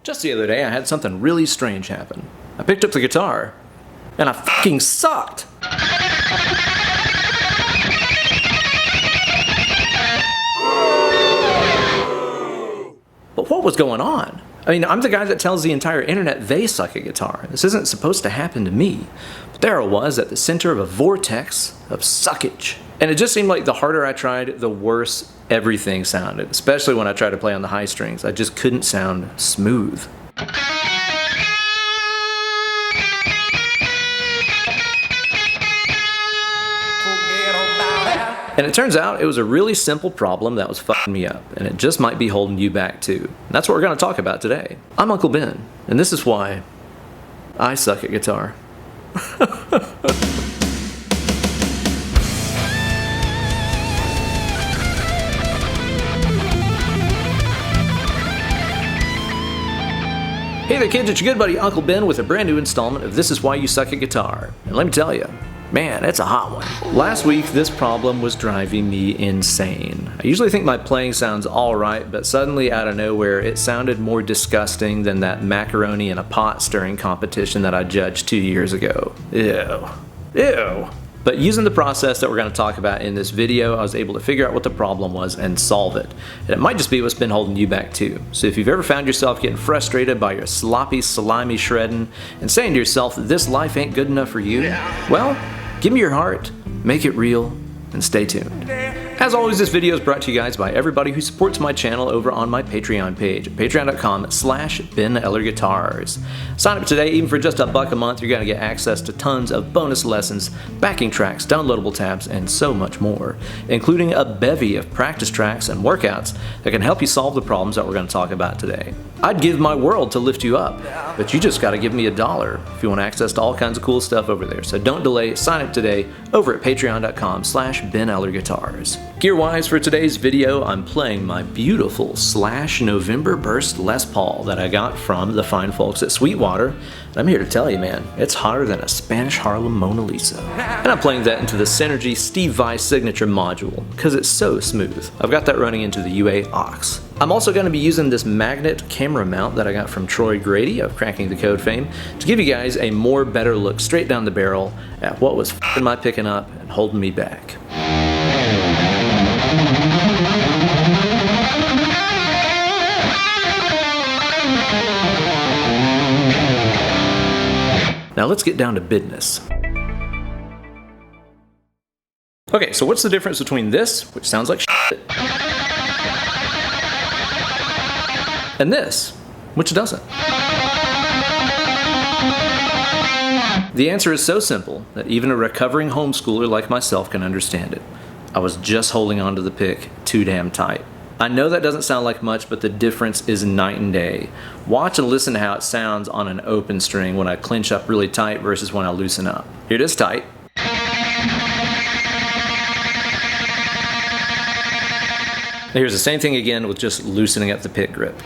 Just the other day, I had something really strange happen. I picked up the guitar, and I fucking sucked! But what was going on? I mean, I'm the guy that tells the entire internet they suck at guitar. This isn't supposed to happen to me. But there I was at the center of a vortex of suckage. And it just seemed like the harder I tried, the worse everything sounded. Especially when I tried to play on the high strings. I just couldn't sound smooth. And it turns out it was a really simple problem that was fucking me up, and it just might be holding you back too. And that's what we're going to talk about today. I'm Uncle Ben, and this is why I suck at guitar. Hey there kids, it's your good buddy Uncle Ben with a brand new installment of This Is Why You Suck at Guitar. And let me tell you, man, it's a hot one. Last week, this problem was driving me insane. I usually think my playing sounds alright, but suddenly out of nowhere, it sounded more disgusting than that macaroni in a pot stirring competition that I judged 2 years ago. Ew. Ew. But using the process that we're going to talk about in this video, I was able to figure out what the problem was and solve it. And it might just be what's been holding you back too. So if you've ever found yourself getting frustrated by your sloppy, slimy shredding and saying to yourself that this life ain't good enough for you, well, give me your heart, make it real, and stay tuned. As always, this video is brought to you guys by everybody who supports my channel over on my Patreon page, patreon.com/Ben Eller Guitars. Sign up today, even for just $1 a month, you're going to get access to tons of bonus lessons, backing tracks, downloadable tabs, and so much more, including a bevy of practice tracks and workouts that can help you solve the problems that we're going to talk about today. I'd give my world to lift you up, but you just got to give me $1 if you want access to all kinds of cool stuff over there. So don't delay, sign up today over at patreon.com/Ben Eller Guitars. Gear-wise for today's video, I'm playing my beautiful Slash November Burst Les Paul that I got from the fine folks at Sweetwater. And I'm here to tell you, man, it's hotter than a Spanish Harlem Mona Lisa. And I'm playing that into the Synergy Steve Vai signature module, because it's so smooth. I've got that running into the UA aux. I'm also going to be using this magnet camera mount that I got from Troy Grady of Cracking the Code fame to give you guys a more better look straight down the barrel at what was f***ing my picking up and holding me back. Now let's get down to business. Okay, so what's the difference between this, which sounds like shit, and this, which doesn't? The answer is so simple that even a recovering homeschooler like myself can understand it. I was just holding onto the pick too damn tight. I know that doesn't sound like much, but the difference is night and day. Watch and listen to how it sounds on an open string when I clinch up really tight versus when I loosen up. Here it is tight. Here's the same thing again with just loosening up the pick grip.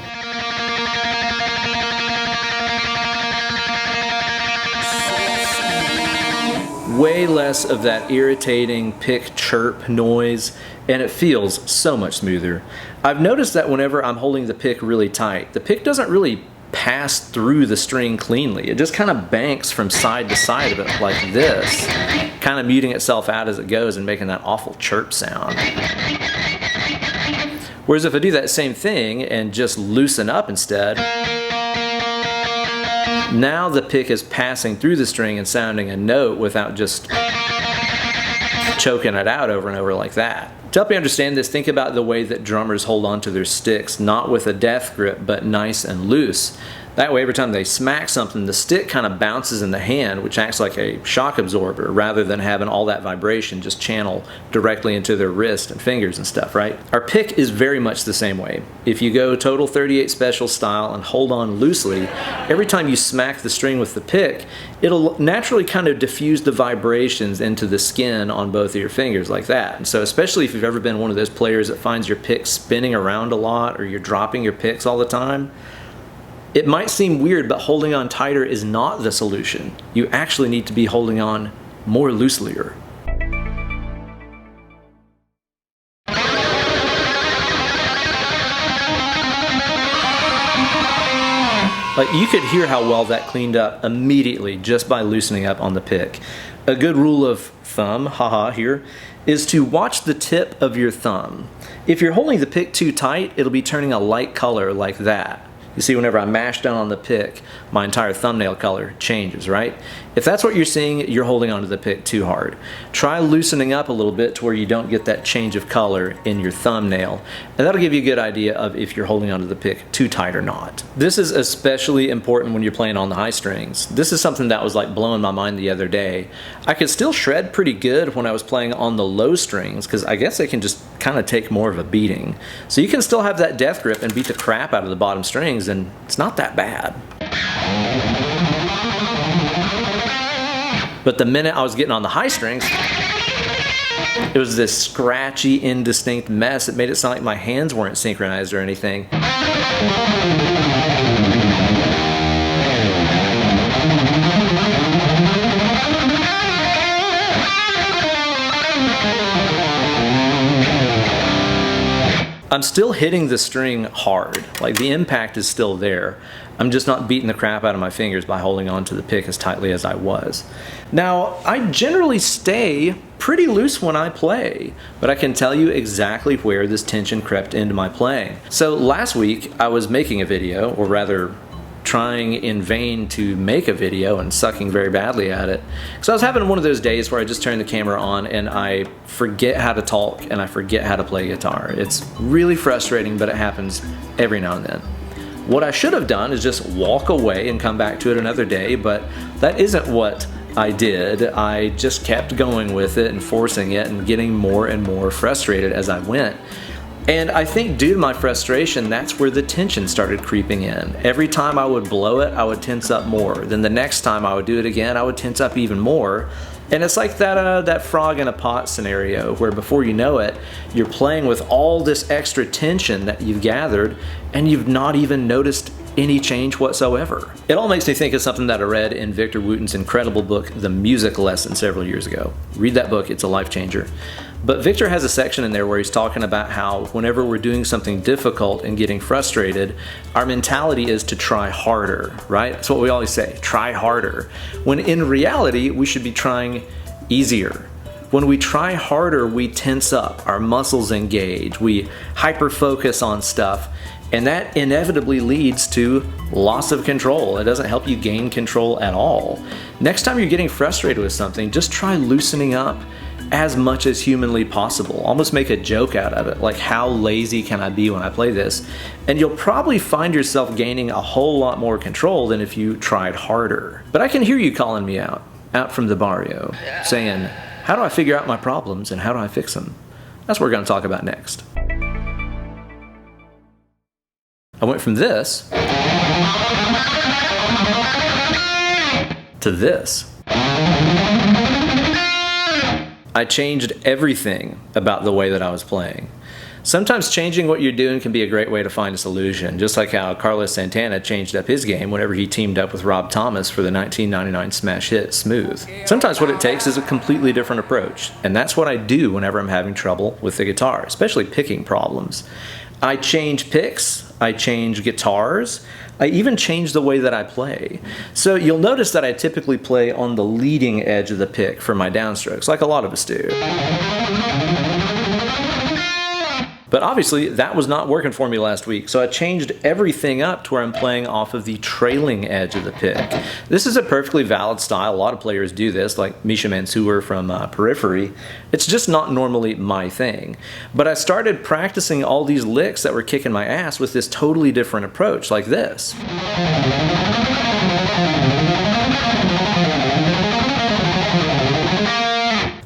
Way less of that irritating pick chirp noise, and it feels so much smoother. I've noticed that whenever I'm holding the pick really tight, the pick doesn't really pass through the string cleanly. It just kind of banks from side to side of it like this, kind of muting itself out as it goes and making that awful chirp sound. Whereas if I do that same thing and just loosen up instead, now the pick is passing through the string and sounding a note without just choking it out over and over like that. To help you understand this, think about the way that drummers hold onto their sticks, not with a death grip, but nice and loose. That way, every time they smack something, the stick kind of bounces in the hand, which acts like a shock absorber, rather than having all that vibration just channel directly into their wrist and fingers and stuff, right? Our pick is very much the same way. If you go total 38 special style and hold on loosely, every time you smack the string with the pick, it'll naturally kind of diffuse the vibrations into the skin on both of your fingers like that. And so especially if you've ever been one of those players that finds your pick spinning around a lot, or you're dropping your picks all the time, it might seem weird, but holding on tighter is not the solution. You actually need to be holding on more looselier. Like, you could hear how well that cleaned up immediately just by loosening up on the pick. A good rule of thumb, haha here, is to watch the tip of your thumb. If you're holding the pick too tight, it'll be turning a light color like that. You see, whenever I mash down on the pick, my entire thumbnail color changes, right? If that's what you're seeing, you're holding onto the pick too hard. Try loosening up a little bit to where you don't get that change of color in your thumbnail, and that'll give you a good idea of if you're holding onto the pick too tight or not. This is especially important when you're playing on the high strings. This is something that was like blowing my mind the other day. I could still shred pretty good when I was playing on the low strings, because I guess they can just kind of take more of a beating. So you can still have that death grip and beat the crap out of the bottom strings, and it's not that bad. But the minute I was getting on the high strings, it was this scratchy, indistinct mess. It made it sound like my hands weren't synchronized or anything. I'm still hitting the string hard, like the impact is still there. I'm just not beating the crap out of my fingers by holding on to the pick as tightly as I was. Now, I generally stay pretty loose when I play, but I can tell you exactly where this tension crept into my playing. So last week I was making a video, or rather trying in vain to make a video and sucking very badly at it. So I was having one of those days where I just turn the camera on and I forget how to talk and I forget how to play guitar. It's really frustrating, but it happens every now and then. What I should have done is just walk away and come back to it another day, but that isn't what I did. I just kept going with it and forcing it and getting more and more frustrated as I went. And I think due to my frustration, that's where the tension started creeping in. Every time I would blow it, I would tense up more. Then the next time I would do it again, I would tense up even more. And it's like that frog in a pot scenario, where before you know it, you're playing with all this extra tension that you've gathered, and you've not even noticed any change whatsoever. It all makes me think of something that I read in Victor Wooten's incredible book, The Music Lesson, several years ago. Read that book, it's a life changer. But Victor has a section in there where he's talking about how whenever we're doing something difficult and getting frustrated, our mentality is to try harder, right? That's what we always say, try harder. When in reality, we should be trying easier. When we try harder, we tense up, our muscles engage, we hyper-focus on stuff, and that inevitably leads to loss of control. It doesn't help you gain control at all. Next time you're getting frustrated with something, just try loosening up as much as humanly possible. Almost make a joke out of it, like how lazy can I be when I play this? And you'll probably find yourself gaining a whole lot more control than if you tried harder. But I can hear you calling me out from the barrio, saying, how do I figure out my problems and how do I fix them? That's what we're gonna talk about next. I went from this to this. I changed everything about the way that I was playing. Sometimes changing what you're doing can be a great way to find a solution, just like how Carlos Santana changed up his game whenever he teamed up with Rob Thomas for the 1999 smash hit Smooth. Sometimes what it takes is a completely different approach, and that's what I do whenever I'm having trouble with the guitar, especially picking problems. I change picks, I change guitars, I even change the way that I play. So you'll notice that I typically play on the leading edge of the pick for my downstrokes, like a lot of us do. But obviously that was not working for me last week, so I changed everything up to where I'm playing off of the trailing edge of the pick. This is a perfectly valid style. A lot of players do this, like Misha Mansour from Periphery. It's just not normally my thing. But I started practicing all these licks that were kicking my ass with this totally different approach, like this.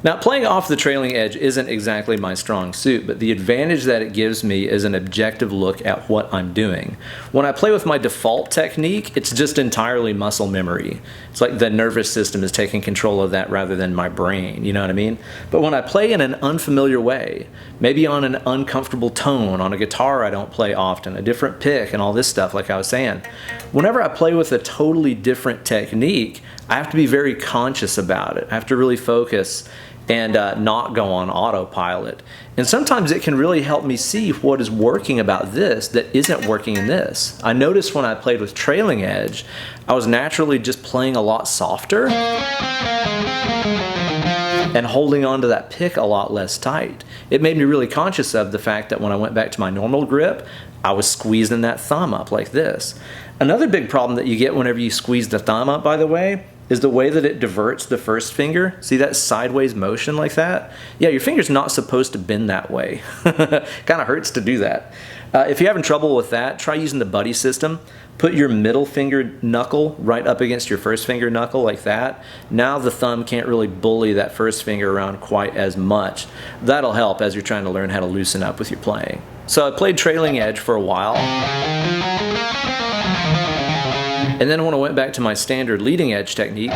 Now, playing off the trailing edge isn't exactly my strong suit, but the advantage that it gives me is an objective look at what I'm doing. When I play with my default technique, it's just entirely muscle memory. It's like the nervous system is taking control of that rather than my brain, you know what I mean? But when I play in an unfamiliar way, maybe on an uncomfortable tone, on a guitar I don't play often, a different pick and all this stuff like I was saying, whenever I play with a totally different technique, I have to be very conscious about it. I have to really focus and not go on autopilot. And sometimes it can really help me see what is working about this that isn't working in this. I noticed when I played with trailing edge, I was naturally just playing a lot softer and holding on to that pick a lot less tight. It made me really conscious of the fact that when I went back to my normal grip, I was squeezing that thumb up like this. Another big problem that you get whenever you squeeze the thumb up, by the way, is the way that it diverts the first finger. See that sideways motion like that? Yeah, your finger's not supposed to bend that way. Kind of hurts to do that. If you're having trouble with that, try using the buddy system. Put your middle finger knuckle right up against your first finger knuckle like that. Now the thumb can't really bully that first finger around quite as much. That'll help as you're trying to learn how to loosen up with your playing. So I played trailing edge for a while. And then when I went back to my standard leading edge technique,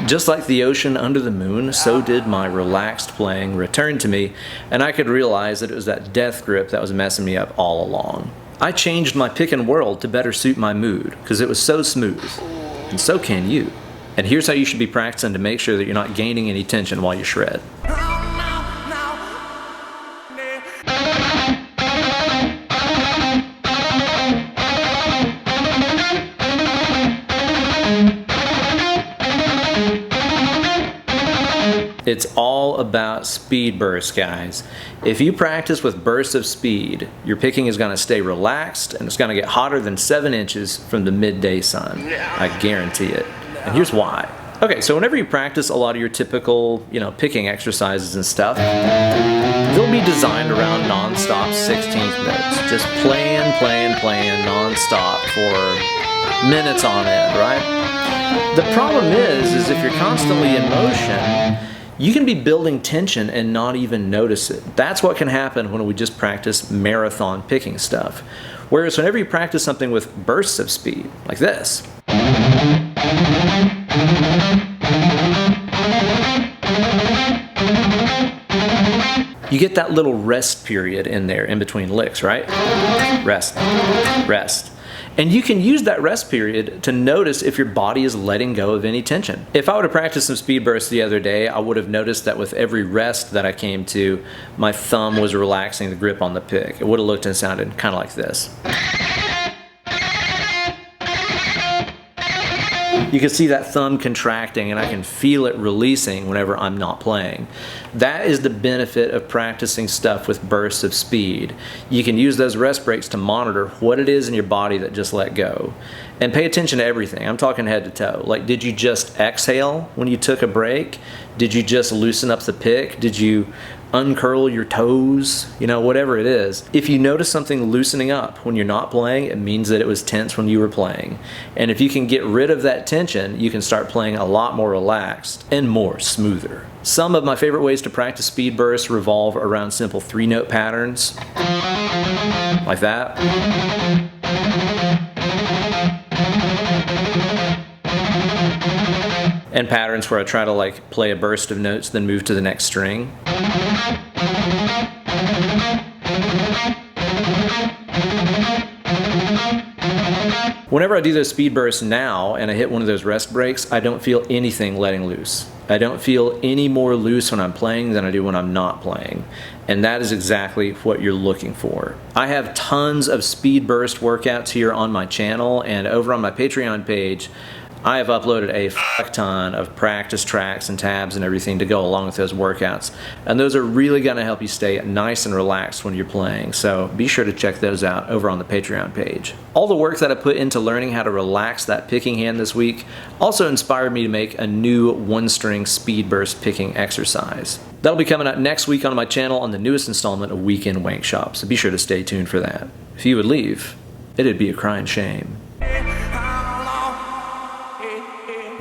just like the ocean under the moon, so did my relaxed playing return to me, and I could realize that it was that death grip that was messing me up all along. I changed my picking world to better suit my mood, because it was so smooth, and so can you. And here's how you should be practicing to make sure that you're not gaining any tension while you shred. It's all about speed bursts, guys. If you practice with bursts of speed, your picking is going to stay relaxed and it's going to get hotter than 7 inches from the midday sun. I guarantee it. And here's why. Okay, so whenever you practice a lot of your typical, picking exercises and stuff, they'll be designed around non-stop 16th notes. Just playing non-stop for minutes on end, right? The problem is if you're constantly in motion, you can be building tension and not even notice it. That's what can happen when we just practice marathon picking stuff. Whereas whenever you practice something with bursts of speed, like this, you get that little rest period in there in between licks, right? Rest, rest. And you can use that rest period to notice if your body is letting go of any tension. If I would have practiced some speed bursts the other day, I would have noticed that with every rest that I came to, my thumb was relaxing the grip on the pick. It would have looked and sounded kind of like this. You can see that thumb contracting and I can feel it releasing whenever I'm not playing. That is the benefit of practicing stuff with bursts of speed. You can use those rest breaks to monitor what it is in your body that just let go. And pay attention to everything. I'm talking head to toe. Like, did you just exhale when you took a break? Did you just loosen up the pick? Did you uncurl your toes? Whatever it is. If you notice something loosening up when you're not playing, it means that it was tense when you were playing. And if you can get rid of that tension, you can start playing a lot more relaxed and more smoother. Some of my favorite ways to practice speed bursts revolve around simple 3-note patterns, like that. And patterns where I try to play a burst of notes, then move to the next string. Whenever I do those speed bursts now and I hit one of those rest breaks, I don't feel anything letting loose. I don't feel any more loose when I'm playing than I do when I'm not playing. And that is exactly what you're looking for. I have tons of speed burst workouts here on my channel, and over on my Patreon page, I have uploaded a fuck ton of practice tracks and tabs and everything to go along with those workouts. And those are really going to help you stay nice and relaxed when you're playing. So be sure to check those out over on the Patreon page. All the work that I put into learning how to relax that picking hand this week also inspired me to make a new 1-string speed burst picking exercise. That'll be coming out next week on my channel on the newest installment of Weekend Wank Shop. So be sure to stay tuned for that. If you would leave, it'd be a crying shame.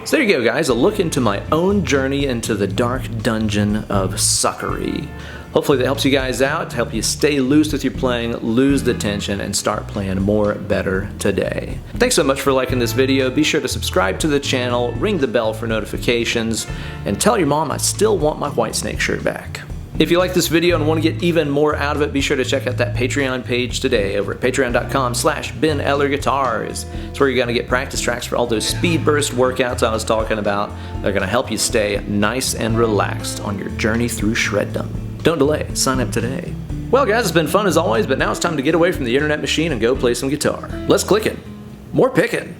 So there you go, guys, a look into my own journey into the dark dungeon of suckery. Hopefully that helps you guys out, to help you stay loose with your playing, lose the tension, and start playing more better today. Thanks so much for liking this video. Be sure to subscribe to the channel, ring the bell for notifications, and tell your mom I still want my Whitesnake shirt back. If you like this video and want to get even more out of it, be sure to check out that Patreon page today over at patreon.com/BenEllerGuitars. It's where you're going to get practice tracks for all those speed burst workouts I was talking about. They're going to help you stay nice and relaxed on your journey through shreddom. Don't delay, sign up today. Well guys, it's been fun as always, but now it's time to get away from the internet machine and go play some guitar. Less clicking, more picking.